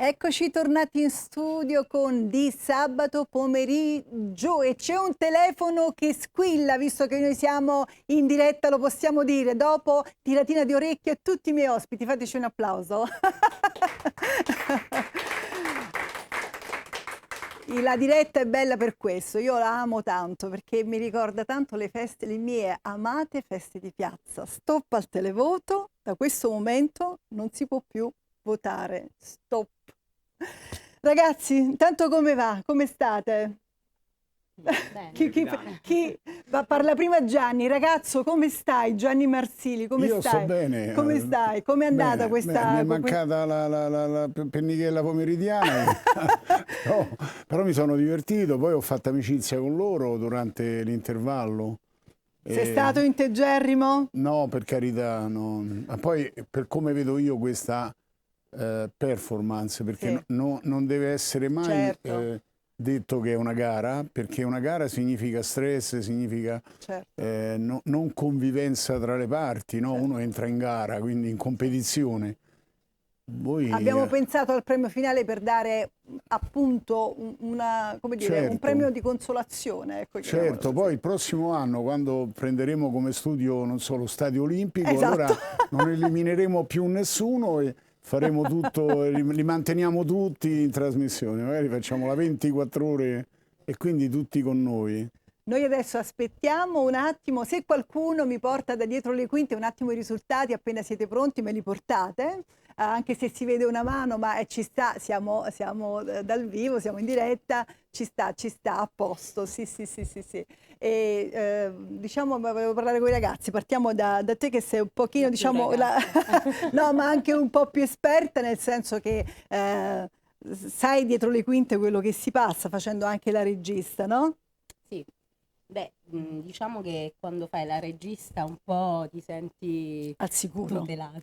Eccoci tornati in studio con Di Sabato Pomeriggio e c'è un telefono che squilla, visto che noi siamo in diretta, lo possiamo dire, dopo tiratina di orecchie a tutti i miei ospiti, fateci un applauso. La diretta è bella per questo, io la amo tanto perché mi ricorda tanto le feste, le mie amate feste di piazza. Stop al televoto, da questo momento non si può più votare, stop. Ragazzi, intanto come va? Come state? Parla prima Gianni, ragazzo, come stai? Gianni Marsili, come Io stai? sto bene. Come stai? Come è andata Bene, questa... mi è mancata la pennichella pomeridiana, però mi sono divertito, poi ho fatto amicizia con loro durante l'intervallo. Sei stato integerrimo? No, per carità, no. Ma poi per come vedo io questa performance, perché Sì. non deve essere mai Certo. detto che è una gara, perché una gara significa stress, significa Certo. non convivenza tra le parti, no? Certo. Uno entra in gara, quindi in competizione. Voi, Abbiamo pensato al premio finale per dare appunto come dire, un certo, premio di consolazione. Ecco, certo, poi il prossimo anno, quando prenderemo come studio, non so, lo Stadio Olimpico, esatto. allora non elimineremo più nessuno e faremo tutto, li manteniamo tutti in trasmissione, magari facciamo la 24 ore e quindi tutti con noi. Noi adesso aspettiamo un attimo, se qualcuno mi porta da dietro le quinte un attimo i risultati, appena siete pronti me li portate, anche se si vede una mano, ma ci sta, siamo dal vivo, siamo in diretta, ci sta, a posto, sì. E diciamo, volevo parlare con i ragazzi, partiamo da te che sei un pochino, diciamo, no, ma anche un po' più esperta, nel senso che sai dietro le quinte quello che si passa, facendo anche la regista, no? Sì. Beh, diciamo che quando fai la regista un po' ti senti al sicuro tutelata.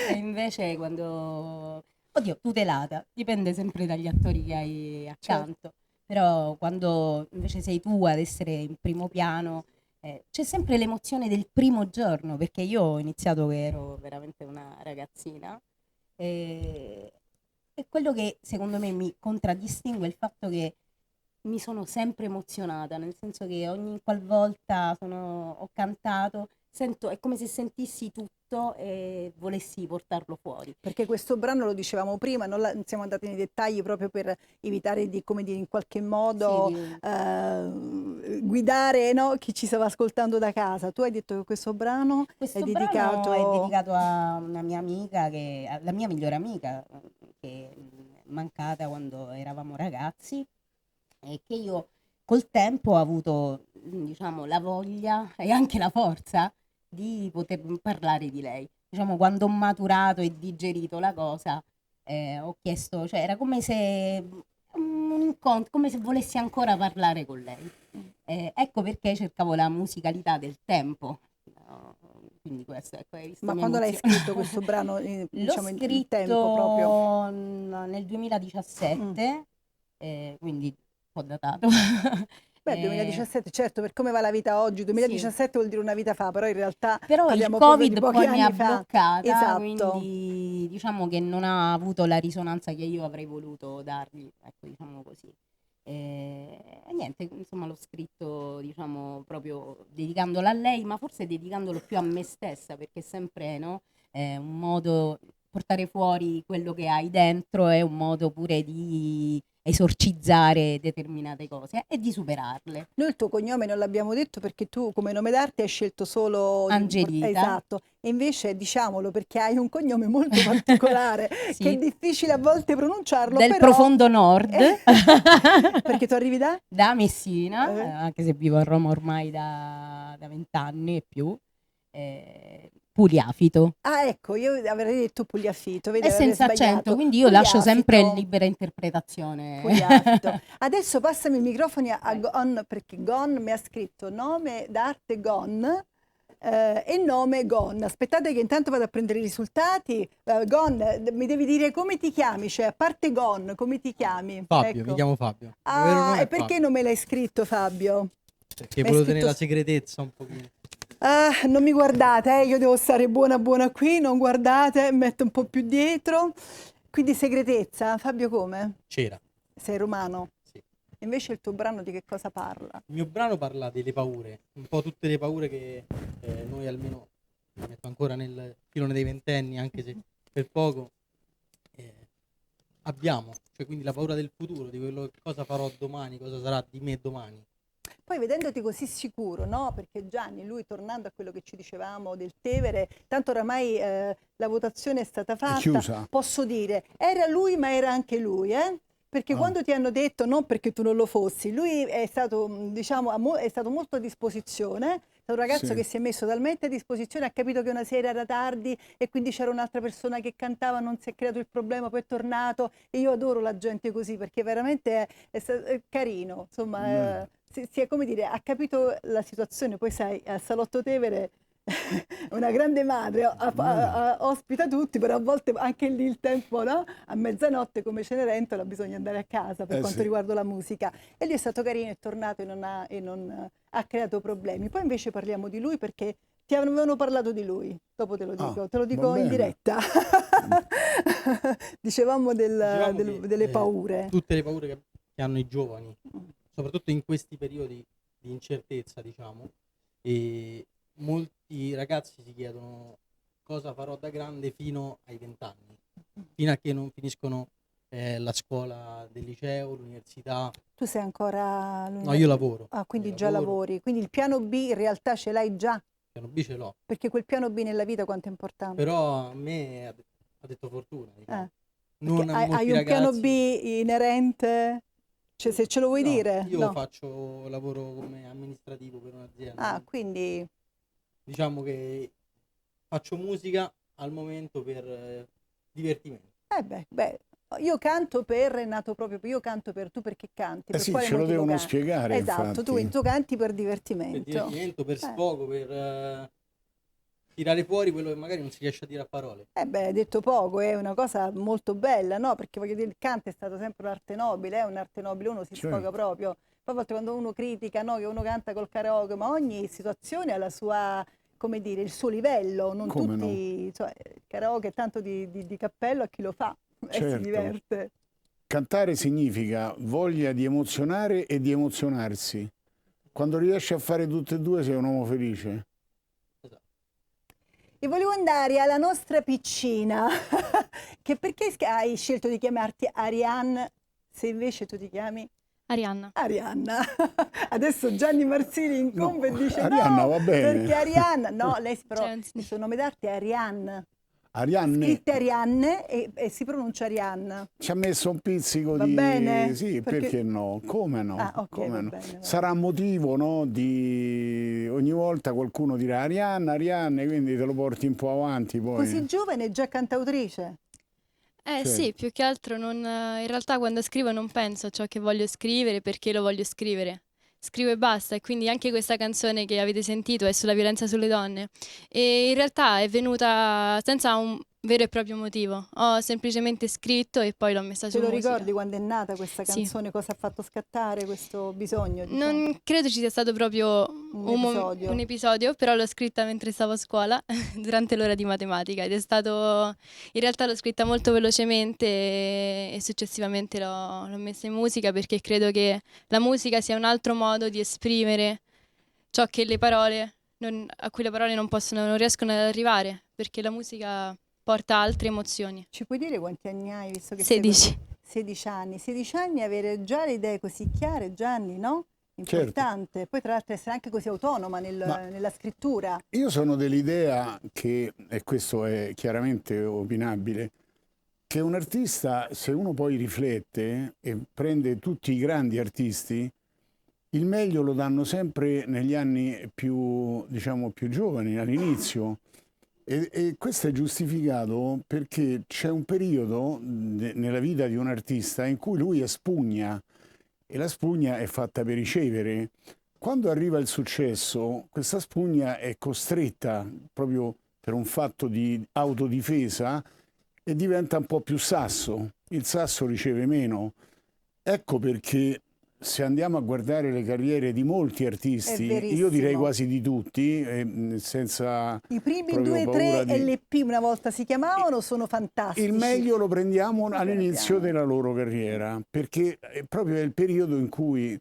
E invece quando... Oddio, tutelata, dipende sempre dagli attori che hai accanto. Certo. Però quando invece sei tu ad essere in primo piano, c'è sempre l'emozione del primo giorno, perché io ho iniziato che ero veramente una ragazzina e quello che secondo me mi contraddistingue è il fatto che mi sono sempre emozionata, nel senso che ogni qualvolta ho cantato, è come se sentissi tutto e volessi portarlo fuori. Perché questo brano, lo dicevamo prima, non siamo andati nei dettagli proprio per evitare di, come dire, in qualche modo guidare, no, chi ci stava ascoltando da casa. Tu hai detto che questo brano è dedicato a una mia amica, la mia migliore amica, che è mancata quando eravamo ragazzi, e che io col tempo ho avuto, diciamo, la voglia e anche la forza di poter parlare di lei. Diciamo, quando ho maturato e digerito la cosa, ho chiesto, cioè era come se un incontro, come se volessi ancora parlare con lei. Ecco perché cercavo la musicalità del tempo. Quindi questo, ecco, hai visto. Ma quando l'hai scritto questo brano, diciamo, L'ho scritto il tempo proprio? nel 2017, quindi un po' datato. Beh, 2017, certo, per come va la vita oggi, 2017 sì, vuol dire una vita fa, però in realtà però parliamo il Covid di pochi poi anni mi ha fa. bloccata, esatto. Quindi diciamo che non ha avuto la risonanza che io avrei voluto dargli, ecco, diciamo così. E niente, insomma l'ho scritto, diciamo, proprio dedicandolo a lei, ma forse dedicandolo più a me stessa, perché sempre, no, è un modo, portare fuori quello che hai dentro è un modo pure di esorcizzare determinate cose e di superarle. Noi il tuo cognome non l'abbiamo detto perché tu come nome d'arte hai scelto solo Angelita. Esatto, e invece diciamolo perché hai un cognome molto particolare sì, che è difficile a volte pronunciarlo. Del però... profondo nord. Perché tu arrivi da? Da Messina, anche se vivo a Roma ormai da 20 anni e più. Pugliafito. Ah, ecco, io avrei detto Pugliafito, vedi, È senza accento, quindi io lascio sempre libera interpretazione. Pugliafito. Adesso passami il microfono a Gon, perché Gon mi ha scritto nome d'arte Gon e nome Gon. Aspettate che intanto vado a prendere i risultati. Gon, mi devi dire come ti chiami, cioè a parte Gon, come ti chiami? Fabio, ecco. Mi chiamo Fabio. Ah, e perché non me l'hai scritto Fabio? Perché volevo tenere la segretezza un pochino. Ah, non mi guardate, io devo stare buona qui, non guardate, metto un po' più dietro. Quindi segretezza, Fabio come? C'era. Sei romano? Sì. Invece il tuo brano di che cosa parla? Il mio brano parla delle paure, un po' tutte le paure che noi almeno, mi metto ancora nel filone dei ventenni, anche se per poco, abbiamo. Cioè quindi la paura del futuro, di quello che cosa farò domani, cosa sarà di me domani. Poi vedendoti così sicuro, no? Perché Gianni, lui tornando a quello che ci dicevamo del Tevere, tanto oramai la votazione è stata È fatta, chiusa. posso dire, era lui ma era anche lui, eh? Perché quando ti hanno detto, non perché tu non lo fossi, lui è stato, diciamo, è stato molto a disposizione, è un ragazzo Sì. che si è messo talmente a disposizione, ha capito che una sera era tardi e quindi c'era un'altra persona che cantava, non si è creato il problema, poi è tornato, e io adoro la gente così perché veramente è carino, insomma, si è, come dire, ha capito la situazione. Poi sai, al Salotto Tevere una grande madre ospita tutti, però a volte anche lì il tempo, no? A mezzanotte come Cenerentola bisogna andare a casa per quanto sì. riguarda la musica, e lui è stato carino, è tornato e non ha creato problemi. Poi invece parliamo di lui perché ti avevano parlato di lui, dopo te lo dico va in bene. diretta. Dicevamo Dicevamo che, delle paure. tutte le paure che hanno i giovani, soprattutto in questi periodi di incertezza, diciamo, e molti ragazzi si chiedono cosa farò da grande fino ai 20 anni, fino a che non finiscono la scuola del liceo, l'università. Tu sei ancora No, io lavoro. Ah, quindi Io già lavoro, lavori. Quindi il piano B in realtà ce l'hai già, piano B ce l'ho, perché quel piano B nella vita quanto è importante. però a me ha detto fortuna, diciamo. Perché Non a hai molti un piano B ragazzi. inerente? Cioè, se ce lo vuoi No, dire? io No. lavoro come amministrativo per un'azienda. Ah, quindi Diciamo che faccio musica al momento per divertimento. beh, io canto è nato proprio, io canto per tu perché canti, per Sì, quale ce lo motivo devono canti? spiegare, Esatto, tu infatti. canti per Per divertimento. divertimento, per sfogo, per tirare fuori quello che magari non si riesce a dire a parole. Hai detto poco, è una cosa molto bella, no? Perché voglio dire, il canto è stato sempre un'arte nobile, è un'arte nobile, uno si sfoga Certo. proprio. Poi a volte quando uno critica, no, che uno canta col karaoke, ma ogni situazione ha la sua, come dire, il suo livello, non Come tutti, cioè, il karaoke è tanto di cappello a chi lo fa e si Certo. diverte. Cantare significa voglia di emozionare e di emozionarsi. Quando riesci a fare tutte e due sei un uomo felice. E volevo andare alla nostra piccina, che perché hai scelto di chiamarti Arianna se invece tu ti chiami Arianna. Arianna? Adesso Gianni Marsili incombe e dice Arianna no, va bene. perché Arianna, no, lei però Cioè, il suo nome d'arte è Arianna, Arianne scritte Arianne e si pronuncia Arianna. ci ha messo un pizzico Va di... bene? Sì, perché no? Come no? Ah, ok, Come va no? bene, va Sarà motivo, no, di... Ogni volta qualcuno dirà Arianna, Arianne, quindi te lo porti un po' avanti poi. Così giovane e già cantautrice. Certo. Sì, più che altro in realtà quando scrivo non penso a ciò che voglio scrivere perché lo voglio scrivere. Scrivo e basta, e quindi anche questa canzone che avete sentito è sulla violenza sulle donne. E in realtà è venuta senza un vero e proprio motivo. Ho semplicemente scritto e poi l'ho messa su Te lo musica. ricordi quando è nata questa Sì. canzone? Cosa ha fatto scattare questo bisogno, diciamo? Non credo ci sia stato proprio un episodio, però l'ho scritta mentre stavo a scuola, durante l'ora di matematica, ed è stato, in realtà l'ho scritta molto velocemente e successivamente l'ho messa in musica perché credo che la musica sia un altro modo di esprimere ciò che le parole, a cui le parole non riescono ad arrivare, perché la musica porta altre emozioni. Ci puoi dire quanti anni hai, visto che 16. sei così? 16 anni. 16 anni, avere già le idee così chiare, Gianni, no? Importante. Poi tra l'altro essere anche così autonoma nella scrittura. Io sono dell'idea che, e questo è chiaramente opinabile, che un artista, se uno poi riflette e prende tutti i grandi artisti, il meglio lo danno sempre negli anni più, diciamo, più giovani, all'inizio. E questo è giustificato perché c'è un periodo nella vita di un artista in cui lui espugna, e la spugna è fatta per ricevere. Quando arriva il successo, questa spugna è costretta proprio per un fatto di autodifesa e diventa un po' più sasso. Il sasso riceve meno. Ecco perché se andiamo a guardare le carriere di molti artisti, io direi verissimo. quasi di tutti, senza I primi proprio 2 paura 3 di... LP una volta si chiamavano, sono fantastici. Il meglio lo prendiamo Lo all'inizio prendiamo. della loro carriera, perché è proprio il periodo in cui,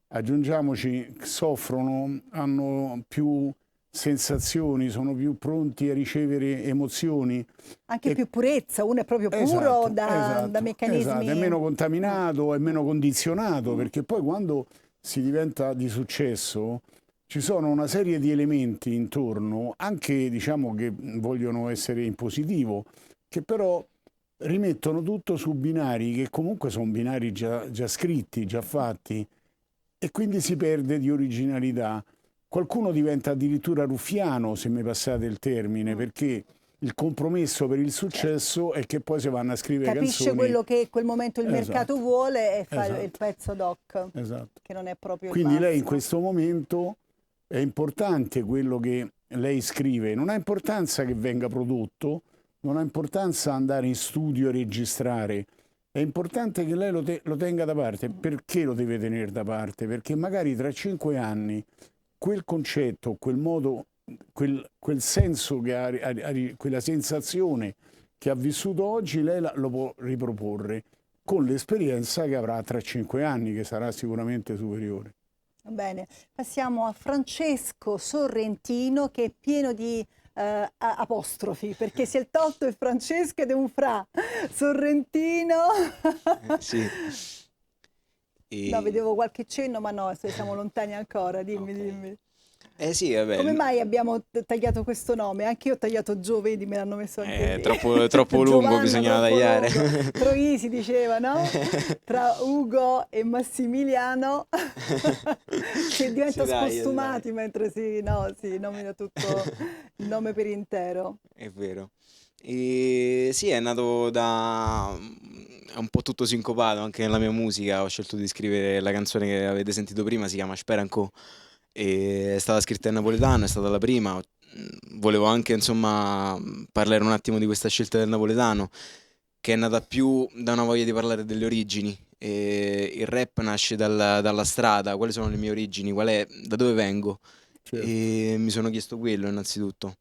aggiungiamoci, soffrono, hanno più sensazioni, sono più pronti a ricevere emozioni. Anche E- più purezza, uno è proprio puro Esatto, da esatto, meccanismi. esatto, è meno contaminato, è meno condizionato, perché poi quando si diventa di successo ci sono una serie di elementi intorno, anche diciamo che vogliono essere in positivo, che però rimettono tutto su binari che comunque sono binari già scritti, già fatti, e quindi si perde di originalità. Qualcuno diventa addirittura ruffiano, se mi passate il termine, perché il compromesso per il successo è che poi si vanno a scrivere Capisce canzoni. quello che in quel momento il Esatto. mercato vuole e fa il Esatto. pezzo doc, Esatto. che non è proprio Quindi il lei in massimo. questo momento è importante quello che lei scrive, non ha importanza che venga prodotto, non ha importanza andare in studio e registrare, è importante che lei lo tenga da parte. Perché lo deve tenere da parte? Perché magari tra 5 anni quel concetto, quel modo, quel senso che ha, quella sensazione che ha vissuto oggi, lei lo può riproporre con l'esperienza che avrà tra 5 anni, che sarà sicuramente superiore. Va bene, passiamo a Francesco Sorrentino, che è pieno di apostrofi, perché si è tolto il Francesco ed è un Fra. Sorrentino. Sì. No, vedevo qualche cenno, ma no, siamo lontani ancora, dimmi, Ok. dimmi. Sì, vabbè. Come mai abbiamo tagliato questo nome? Anche io ho tagliato Gio, vedi, me l'hanno messo anche lì. Troppo lungo, Giovanna, bisognava troppo tagliare. lungo. Troisi si diceva, no? Tra Ugo e Massimiliano che diventa Sì, dai, scostumati mentre si nomina tutto il nome per intero. È vero. Sì, è nato da è un po' tutto sincopato anche nella mia musica. Ho scelto di scrivere la canzone che avete sentito prima, si chiama Speranco, e è stata scritta in napoletano, è stata la prima. Volevo anche, insomma, parlare un attimo di questa scelta del napoletano, che è nata più da una voglia di parlare delle origini. Il rap nasce dalla strada, quali sono le mie origini, da dove vengo. Certo. E mi sono chiesto quello innanzitutto.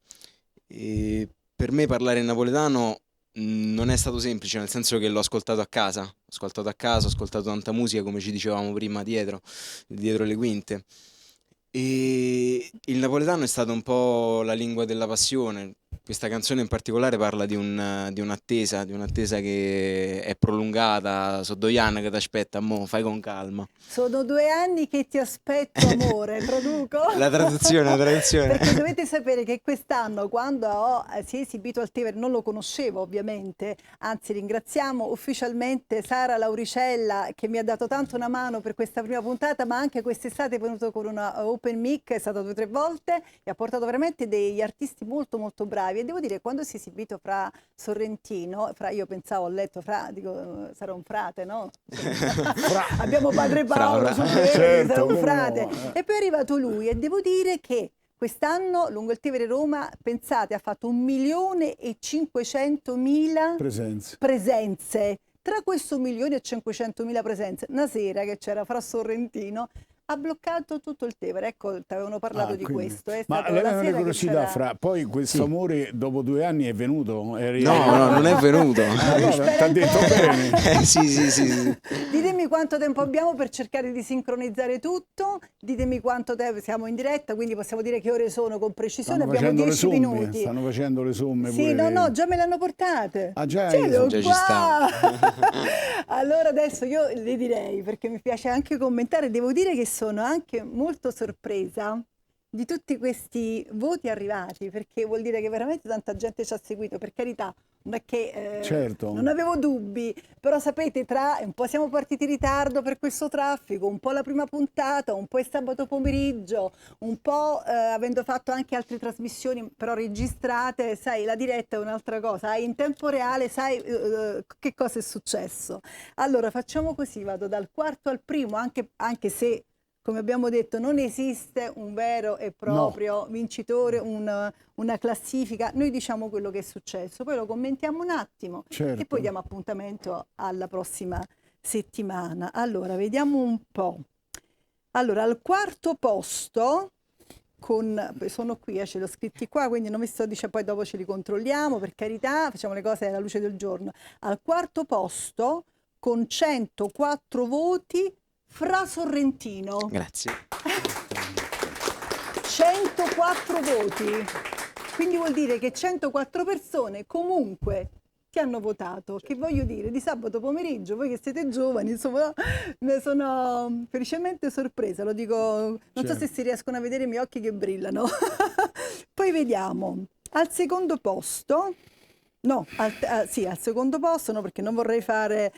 E per me parlare in napoletano non è stato semplice, nel senso che l'ho ascoltato a casa, ho ascoltato tanta musica, come ci dicevamo prima, dietro le quinte. E il napoletano è stato un po' la lingua della passione. Questa canzone in particolare parla di un'attesa che è prolungata. So 2 anni che ti aspetta, mo fai con calma. Sono 2 anni che ti aspetto, amore, traduco? La traduzione. Perché dovete sapere che quest'anno, quando si è esibito al Tevere, non lo conoscevo ovviamente, anzi ringraziamo ufficialmente Sara Lauricella che mi ha dato tanto una mano per questa prima puntata, ma anche quest'estate è venuto con una open mic, è stata 2 o 3 volte e ha portato veramente degli artisti molto molto bravi. E devo dire, quando si è esibito Fra Sorrentino, io pensavo, ho letto Fra, dico sarà un frate, no? Abbiamo padre Paolo, Fra. Certo, sarà un come frate. no, E poi è arrivato lui e devo dire che quest'anno lungo il Tevere Roma, pensate, ha fatto 1.500.000 presenze. Tra questo 1.500.000 presenze, una sera che c'era Fra Sorrentino, ha bloccato tutto il Tevere. Ecco, ti avevano parlato di quindi. questo. È Ma stato lei la ha una sera che curiosità, c'era... Fra, poi questo Sì. amore dopo 2 anni è venuto? No, non è venuto. Allora, ti ha detto bene. Sì. Ditemi quanto tempo abbiamo per cercare di sincronizzare tutto, ditemi quanto tempo siamo in diretta, quindi possiamo dire che ore sono con precisione, Stanno abbiamo facendo le 10 somme, minuti. stanno facendo le somme Sì, pure. no, già me l'hanno portate. Ah, già, Ce l'ho già ci qua. sta. Allora adesso io le direi, perché mi piace anche commentare, devo dire che sono anche molto sorpresa di tutti questi voti arrivati, perché vuol dire che veramente tanta gente ci ha seguito, per carità, non è che Certo. non avevo dubbi, però sapete, un po' siamo partiti in ritardo per questo traffico, un po' la prima puntata, un po' il sabato pomeriggio, un po' avendo fatto anche altre trasmissioni però registrate, sai, la diretta è un'altra cosa, in tempo reale sai che cosa è successo. Allora facciamo così, vado dal quarto al primo, anche se come abbiamo detto non esiste un vero e proprio vincitore, una classifica, noi diciamo quello che è successo, poi lo commentiamo un attimo Certo. e poi diamo appuntamento alla prossima settimana. Allora, vediamo un po'. Allora, al quarto posto, sono qui, ce li ho scritti qua, quindi non vi sto dicendo, poi dopo ce li controlliamo, per carità, facciamo le cose alla luce del giorno. Al quarto posto, con 104 voti, Fra Sorrentino. Grazie. 104 voti. Quindi vuol dire che 104 persone comunque ti hanno votato. Che voglio dire, di sabato pomeriggio, voi che siete giovani, insomma, ne sono felicemente sorpresa, lo dico, non so se si riescono a vedere i miei occhi che brillano. Poi vediamo, al secondo posto, no, sì, al secondo posto, no, perché non vorrei fare,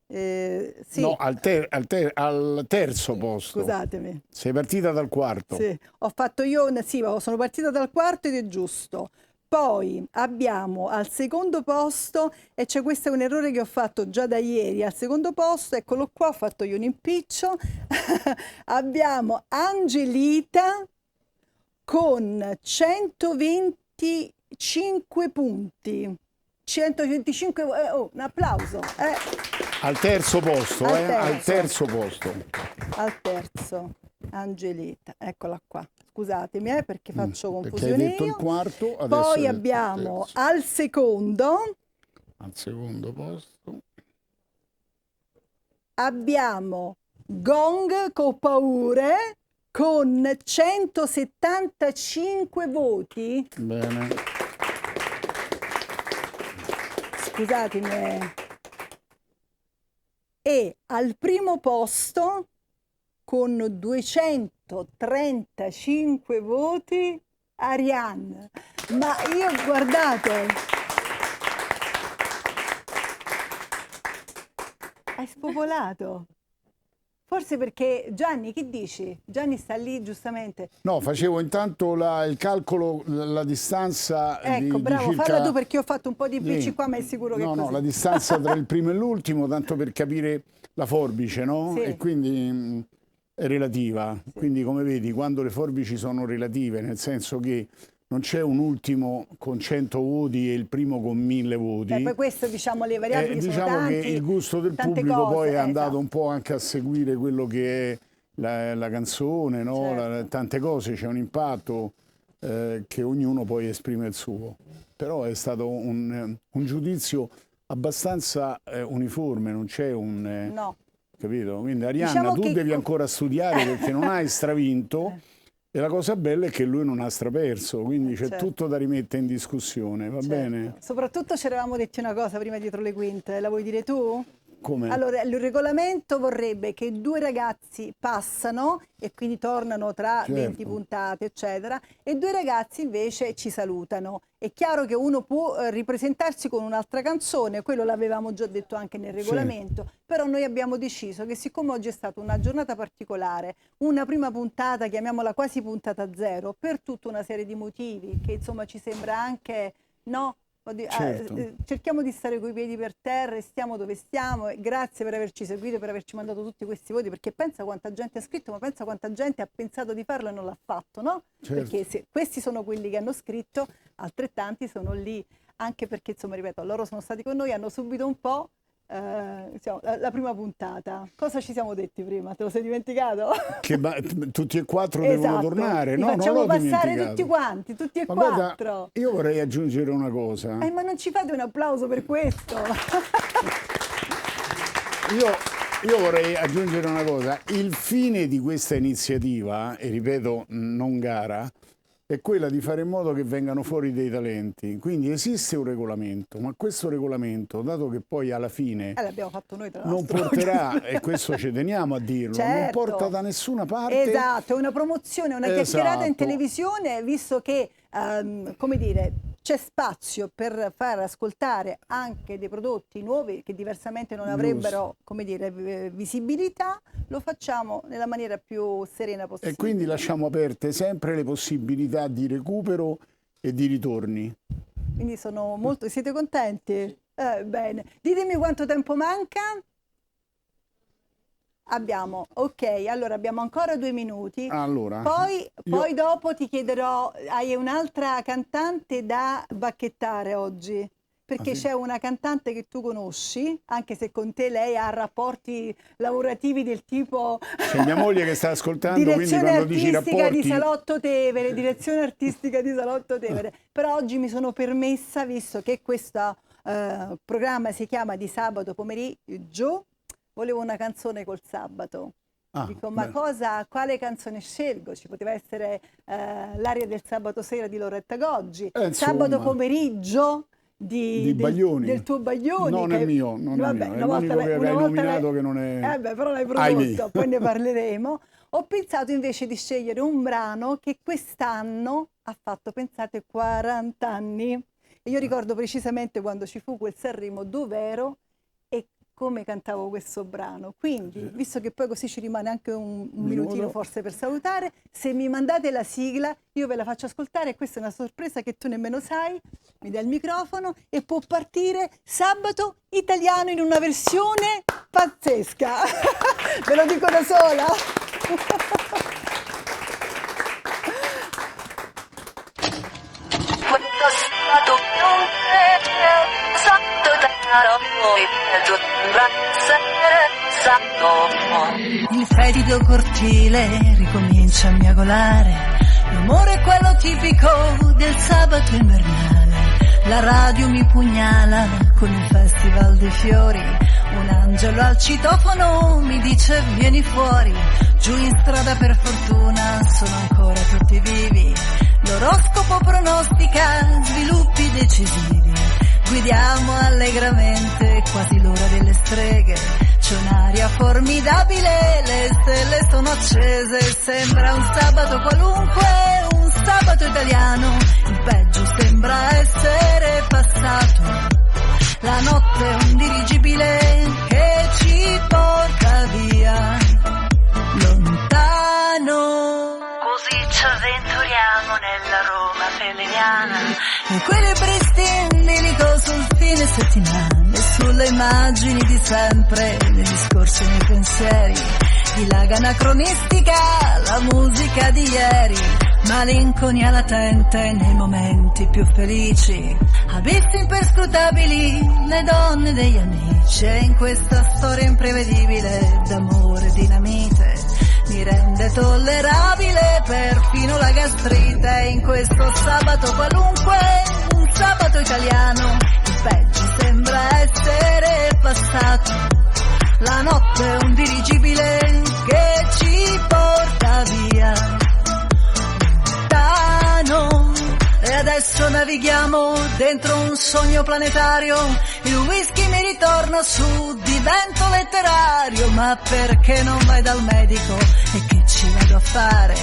sì. No, al terzo posto. Scusatemi. Sei partita dal quarto. Sì, ho fatto io, sì, sono partita dal quarto ed è giusto. Poi abbiamo al secondo posto, e c'è questo è un errore che ho fatto già da ieri, al secondo posto, eccolo qua, ho fatto io un impiccio, abbiamo Angelita con 125 punti. 125, un applauso. Al terzo posto, al terzo posto. Al terzo, Angelita, eccola qua. Scusatemi perché faccio confusione. Perché hai detto il quarto, poi abbiamo al secondo posto. Abbiamo Gong con Paure con 175 voti. Bene. Scusatemi. E al primo posto con 235 voti Arianna. Ma io, guardate, hai spopolato. Forse perché Gianni, che dici? Gianni sta lì giustamente. No, facevo intanto il calcolo, la distanza. Ecco, bravo, circa... falla tu perché ho fatto un po' di bici qua, ma è sicuro che è così. No, la distanza tra il primo e l'ultimo, tanto per capire la forbice, no? Sì. E quindi è relativa. Sì. Quindi, come vedi, quando le forbici sono relative, nel senso che non c'è un ultimo con 100 voti e il primo con 1000 voti. Poi questo, diciamo, le variabili sono diciamo tanti, che il gusto del pubblico cose, poi è andato esatto. un po' anche a seguire quello che è la canzone, no? Certo. Tante cose, c'è un impatto che ognuno poi esprime il suo. Però è stato un giudizio abbastanza uniforme, non c'è un... No. Capito? Quindi Arianna, Diciamo tu che... devi ancora studiare perché non hai stravinto. E la cosa bella è che lui non ha straperso, quindi c'è certo. tutto da rimettere in discussione, va bene? Soprattutto ci eravamo detti una cosa prima dietro le quinte, la vuoi dire tu? Come? Allora, il regolamento vorrebbe che 2 ragazzi passano e quindi tornano tra 20 puntate, eccetera, e 2 ragazzi invece ci salutano. È chiaro che uno può ripresentarsi con un'altra canzone, quello l'avevamo già detto anche nel regolamento, però noi abbiamo deciso che siccome oggi è stata una giornata particolare, una prima puntata, chiamiamola quasi puntata zero, per tutta una serie di motivi che insomma ci sembra anche, no? Cerchiamo di stare coi piedi per terra e stiamo dove stiamo. Grazie per averci seguito e per averci mandato tutti questi voti, perché pensa quanta gente ha scritto, ma pensa quanta gente ha pensato di farlo e non l'ha fatto, no? Perché se questi sono quelli che hanno scritto, altrettanti sono lì, anche perché insomma, ripeto, loro sono stati con noi, hanno subito un po' la prima puntata. Cosa ci siamo detti prima? Te lo sei dimenticato? Che tutti e 4 devono tornare, no? Facciamo non l'ho passare dimenticato. tutti quanti, tutti e ma 4. Guarda, io vorrei aggiungere una cosa. Ma non ci fate un applauso per questo? Io vorrei aggiungere una cosa. Il fine di questa iniziativa, e ripeto, non gara, è quella di fare in modo che vengano fuori dei talenti. Quindi esiste un regolamento, ma questo regolamento, dato che poi alla fine l'abbiamo fatto noi, tra non porterà, e questo ci teniamo a dirlo, non porta da nessuna parte. Esatto, è una promozione, una chiacchierata in televisione, visto che, come dire, c'è spazio per far ascoltare anche dei prodotti nuovi che diversamente non avrebbero, come dire, visibilità, lo facciamo nella maniera più serena possibile. E quindi lasciamo aperte sempre le possibilità di recupero e di ritorni. Quindi sono molto... Siete contenti? Bene. Ditemi quanto tempo manca. Abbiamo, ok, allora abbiamo ancora 2 minuti. Allora, Poi dopo ti chiederò, hai un'altra cantante da bacchettare oggi? perché Ah, sì? c'è una cantante che tu conosci, anche se con te lei ha rapporti lavorativi del tipo C'è mia moglie che sta ascoltando, quindi direzione quando dici artistica di rapporti... Salotto Tevere, direzione artistica di Salotto Tevere. Però oggi mi sono permessa, visto che questo programma si chiama Di sabato pomeriggio, volevo una canzone col sabato. Ah, Dico, ma beh. quale canzone scelgo? Ci poteva essere l'aria del sabato sera di Loretta Goggi, sabato Insomma, pomeriggio di Baglioni. del tuo Baglioni. Non è mio, non è Vabbè, mio. È l'unico che hai nominato che non è... però l'hai Ahimè. prodotto, poi ne parleremo. Ho pensato invece di scegliere un brano che quest'anno ha fatto, pensate, 40 anni. E io ricordo precisamente quando ci fu quel Sanremo dov'ero e come cantavo questo brano. Quindi, visto che poi così ci rimane anche un minutino forse per salutare, se mi mandate la sigla io ve la faccio ascoltare, questa è una sorpresa che tu nemmeno sai, mi dai il microfono e può partire Sabato Italiano in una versione pazzesca. Ve lo dico da sola. Il fetido cortile ricomincia a miagolare, l'umore è quello tipico del sabato invernale. La radio mi pugnala con il festival dei fiori, un angelo al citofono mi dice vieni fuori. Giù in strada per fortuna sono ancora tutti vivi, l'oroscopo pronostica sviluppi decisivi. Guidiamo allegramente, quasi l'ora delle streghe, c'è un'aria formidabile, le stelle sono accese, sembra un sabato qualunque, un sabato italiano, il peggio sembra essere passato, la notte è un dirigibile che ci porta via, lontano. Così ci avventuriamo nella Roma peleniana, equilibristi in bilico sul fine settimana, e sulle immagini di sempre, nei discorsi e nei pensieri, dilaga anacronistica la musica di ieri, malinconia latente nei momenti più felici, abissi imperscrutabili le donne degli amici, e in questa storia imprevedibile d'amore e dinamite mi rende tollerabile perfino la gastrite. In questo sabato qualunque, un sabato italiano, il peggio sembra essere passato, la notte è un dirigibile che ci porta via lontano. E adesso navighiamo dentro un sogno planetario, il whisky mi ritorna su, divento letterario, ma perché non vai dal medico? E che ci vado a fare?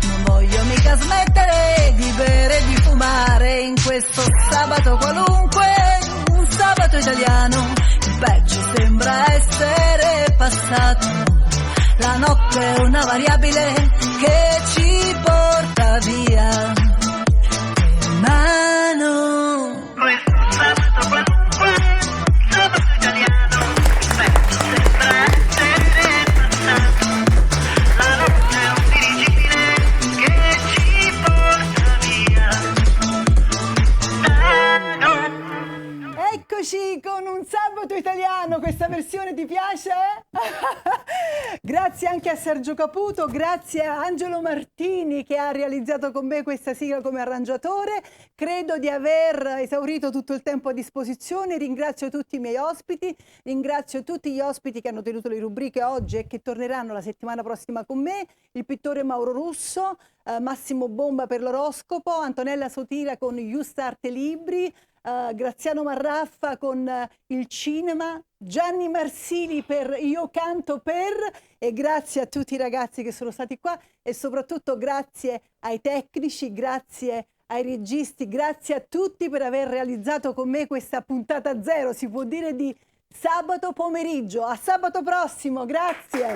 Non voglio mica smettere di bere e di fumare, in questo sabato qualunque, un sabato italiano, il peggio sembra essere passato, la notte è una variabile che ci porta via mano. Questo sabato qualunque, sabato italiano, il peggio sembra essere passato, la notte è un dirigibile che ci porta via mano. Eccoci con un sabato italiano, questa versione ti piace? Grazie anche a Sergio Caputo, grazie a Angelo Martini che ha realizzato con me questa sigla come arrangiatore. Credo di aver esaurito tutto il tempo a disposizione, ringrazio tutti i miei ospiti, ringrazio tutti gli ospiti che hanno tenuto le rubriche oggi e che torneranno la settimana prossima con me, il pittore Mauro Russo, Massimo Bomba per l'oroscopo, Antonella Sotira con Justarte Libri, Graziano Marraffa con il cinema, Gianni Marsili per Io canto per, e grazie a tutti i ragazzi che sono stati qua e soprattutto grazie ai tecnici, grazie ai registi, grazie a tutti per aver realizzato con me questa puntata zero, si può dire, di sabato pomeriggio. A sabato prossimo, grazie.